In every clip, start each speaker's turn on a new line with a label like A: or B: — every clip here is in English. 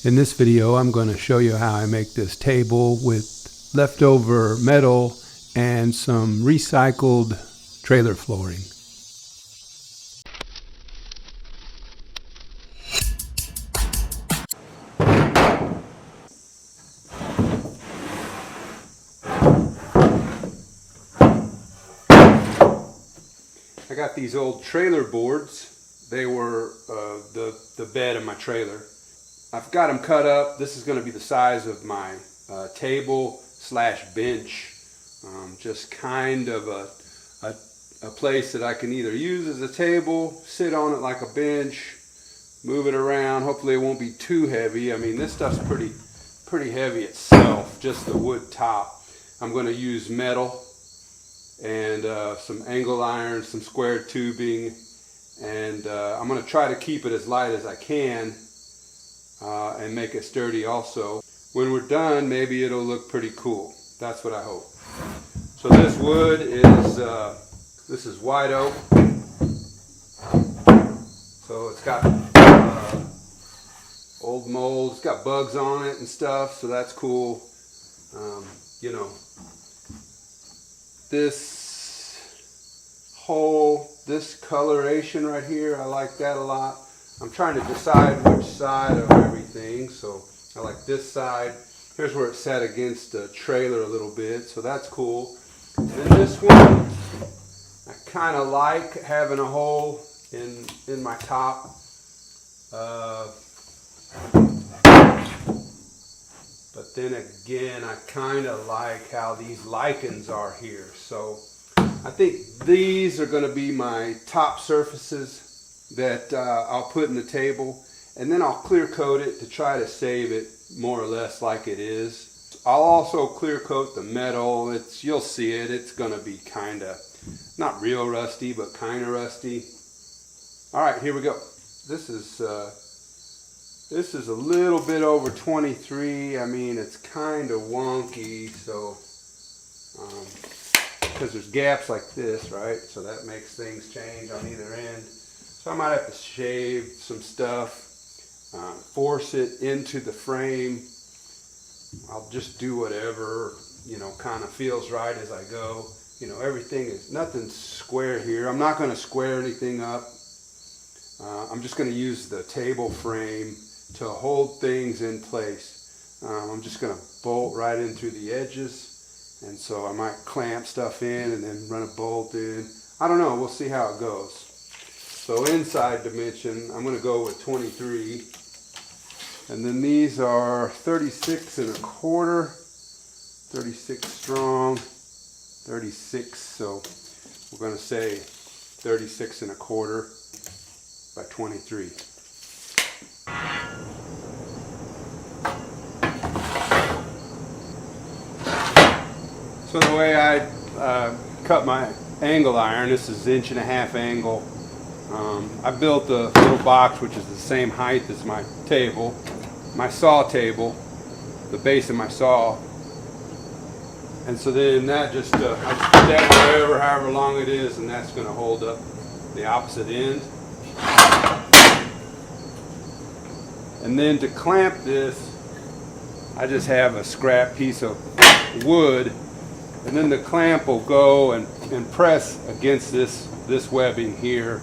A: In this video, I'm going to show you how I make this table with leftover metal and some recycled trailer flooring. I got these old trailer boards. They were the bed of my trailer. I've got them cut up. This is going to be the size of my table slash bench. Just kind of a place that I can either use as a table, sit on it like a bench, move it around. Hopefully it won't be too heavy. I mean, this stuff's pretty heavy itself, just the wood top. I'm going to use metal and some angle iron, some square tubing, and I'm going to try to keep it as light as I can and make it sturdy also. When we're done, maybe it'll look pretty cool. That's what I hope. So this wood is this is white oak. So it's got old mold. It's got bugs on it and stuff, so that's cool. You know, this coloration right here, I like that a lot. I'm trying to decide which side of everything, so I like this side. Here's where it's set against the trailer a little bit, so that's cool. And this one, I kind of like having a hole in my top. But then again, I kind of like how these lichens are here. So I think these are going to be my top surfaces that I'll put in the table, and then I'll clear coat it to try to save it more or less like it is. I'll also clear coat the metal. You'll see it. It's going to be kind of not real rusty, but kind of rusty. All right, here we go. This is a little bit over 23. I mean, it's kind of wonky, so because there's gaps like this, right? So that makes things change on either end. So I might have to shave some stuff, force it into the frame. I'll just do whatever, you know, kind of feels right as I go. You know, nothing's square here. I'm not going to square anything up. I'm just going to use the table frame to hold things in place. I'm just going to bolt right in through the edges, and so I might clamp stuff in and then run a bolt in. I don't know, we'll see how it goes. So inside dimension, I'm going to go with 23, and then these are 36 and a quarter, 36 strong, 36, so we're going to say 36 and a quarter by 23. So the way I cut my angle iron, this is 1.5 inch angle. I built a little box which is the same height as my table, my saw table, the base of my saw. And so then that I just put that wherever, however long it is, and that's going to hold up the opposite end. And then to clamp this, I just have a scrap piece of wood, and then the clamp will go and press against this webbing here,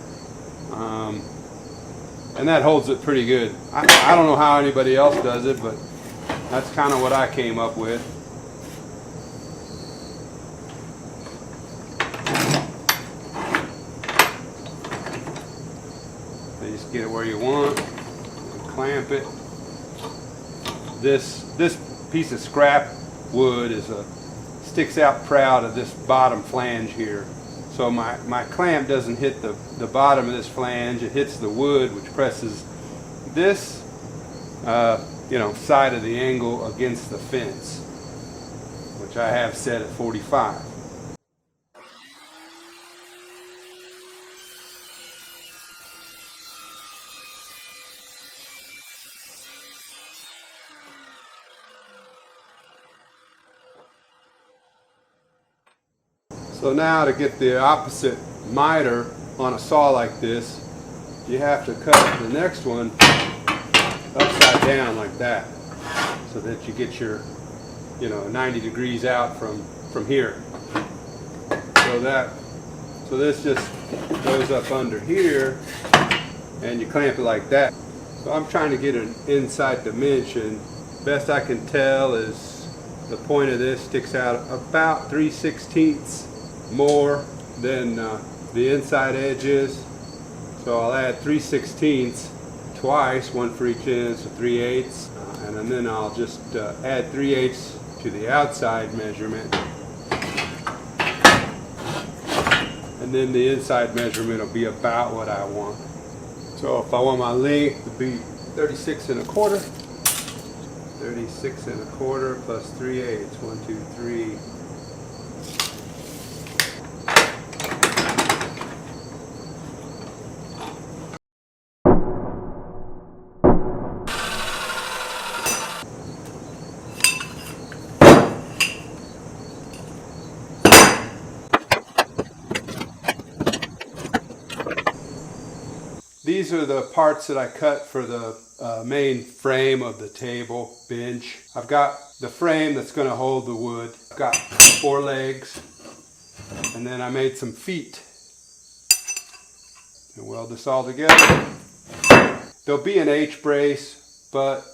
A: and that holds it pretty good. I don't know how anybody else does it, but that's kind of what I came up with. So you just get it where you want, and clamp it. This piece of scrap wood sticks out proud of this bottom flange here. So my clamp doesn't hit the bottom of this flange, it hits the wood, which presses this you know, side of the angle against the fence, which I have set at 45. So now to get the opposite miter on a saw like this, you have to cut the next one upside down like that, so that you get your, 90 degrees out from here. So this just goes up under here, and you clamp it like that. So I'm trying to get an inside dimension. Best I can tell is the point of this sticks out about 3/16 more than the inside edge is. So I'll add 3/16 twice, one for each end, so 3/8, and then I'll just add 3/8 to the outside measurement, and then the inside measurement will be about what I want. So if I want my length to be 36 1/4, 36 1/4 plus 3/8, 1, 2, 3. These are the parts that I cut for the main frame of the table bench. I've got the frame that's going to hold the wood. I've got 4 legs, and then I made some feet. And weld this all together. There'll be an H brace, but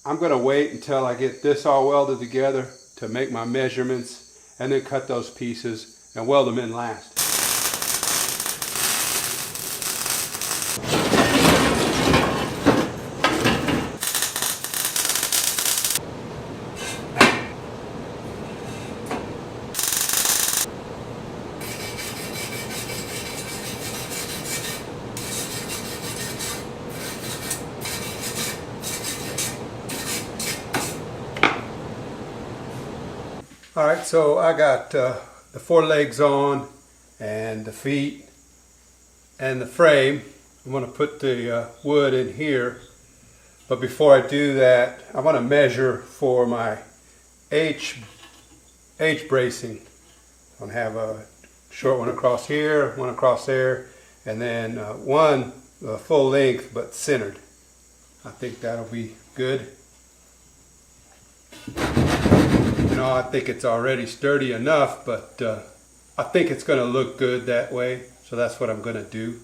A: I'm going to wait until I get this all welded together to make my measurements, and then cut those pieces and weld them in last. Alright, so I got the 4 legs on, and the feet, and the frame. I'm going to put the wood in here, but before I do that, I want to measure for my H bracing. I'm going to have a short one across here, one across there, and then one full length but centered. I think that'll be good. I think it's already sturdy enough, but I think it's going to look good that way, so that's what I'm going to do.